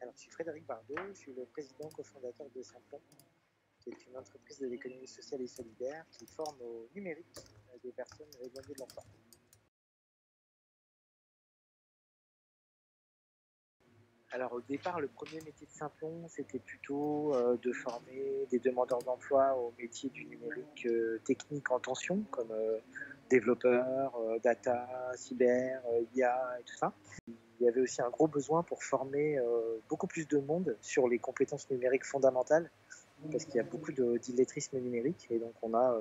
Alors, je suis Frédéric Bardot, je suis le président cofondateur de Simplon, qui est une entreprise de l'économie sociale et solidaire qui forme au numérique des personnes éloignées de l'emploi. Alors au départ, le premier métier de Simplon, c'était plutôt de former des demandeurs d'emploi au métier du numérique technique en tension, comme développeur, data, cyber, IA et tout ça. Il y avait aussi un gros besoin pour former beaucoup plus de monde sur les compétences numériques fondamentales, parce qu'il y a beaucoup d'illettrisme numérique, et donc on a,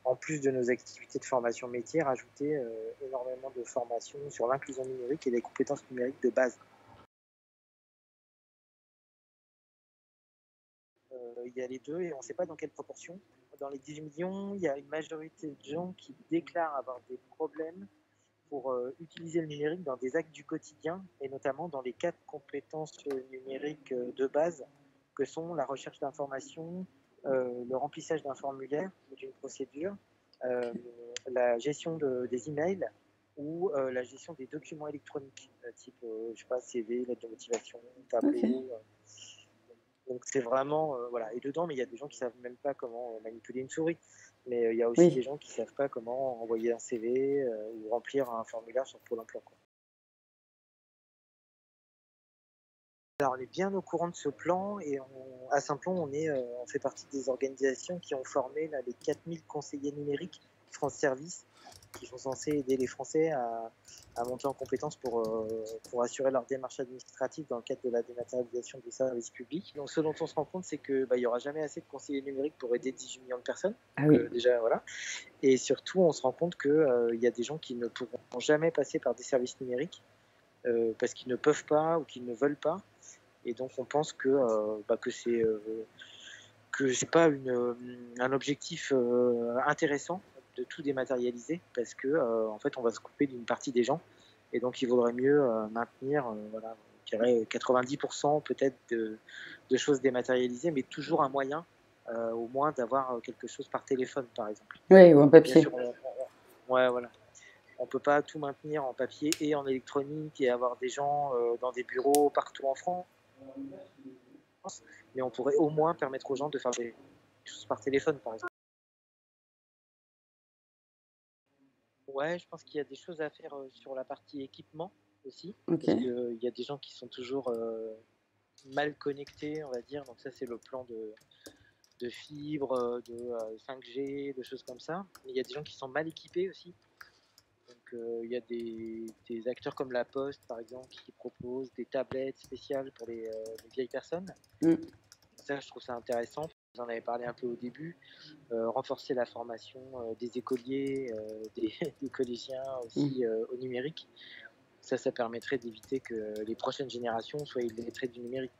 en plus de nos activités de formation métier, rajouté énormément de formations sur l'inclusion numérique et les compétences numériques de base. Il y a les deux et on ne sait pas dans quelle proportion. Dans les 18 millions, il y a une majorité de gens qui déclarent avoir des problèmes pour utiliser le numérique dans des actes du quotidien et notamment dans les 4 compétences numériques de base que sont la recherche d'informations, le remplissage d'un formulaire ou d'une procédure, la gestion des emails ou la gestion des documents électroniques, type je sais pas, CV, lettre de motivation, tableau. Okay. Donc c'est vraiment, voilà. Et dedans, mais il y a des gens qui savent même pas comment manipuler une souris. Mais il y a aussi des Oui. gens qui savent pas comment envoyer un CV ou remplir un formulaire sur Pôle emploi, quoi. Alors on est bien au courant de ce plan et à Simplon, on fait partie des organisations qui ont formé là, les 4000 conseillers numériques France Service qui sont censés aider les Français à monter en compétences pour assurer leur démarche administrative dans le cadre de la dématérialisation des services publics. Donc ce dont on se rend compte, c'est qu'il n'y aura jamais assez de conseillers numériques pour aider 18 millions de personnes. Ah Donc oui. déjà, voilà. Et surtout, on se rend compte qu'il y a des gens qui ne pourront jamais passer par des services numériques parce qu'ils ne peuvent pas ou qu'ils ne veulent pas. Et donc on pense que c'est pas un objectif intéressant de tout dématérialiser parce que en fait on va se couper d'une partie des gens et donc il vaudrait mieux maintenir voilà, je dirais 90% peut-être de choses dématérialisées, mais toujours un moyen au moins d'avoir quelque chose par téléphone par exemple. Oui, ou en Bien papier. sûr, ouais, voilà. On peut pas tout maintenir en papier et en électronique et avoir des gens dans des bureaux partout en France, mais on pourrait au moins permettre aux gens de faire des choses par téléphone, par exemple. Ouais, je pense qu'il y a des choses à faire sur la partie équipement aussi, parce OK. qu'il y a des gens qui sont toujours mal connectés, on va dire. Donc ça, c'est le plan de fibre, de 5G, de choses comme ça. Mais il y a des gens qui sont mal équipés aussi. Donc il y a des acteurs comme La Poste, par exemple, qui proposent des tablettes spéciales pour les vieilles personnes. Mmh. Ça, je trouve ça intéressant. Vous en avez parlé un peu au début. Renforcer la formation des écoliers, des collégiens Mmh. aussi au numérique. Ça permettrait d'éviter que les prochaines générations soient illettrées du numérique.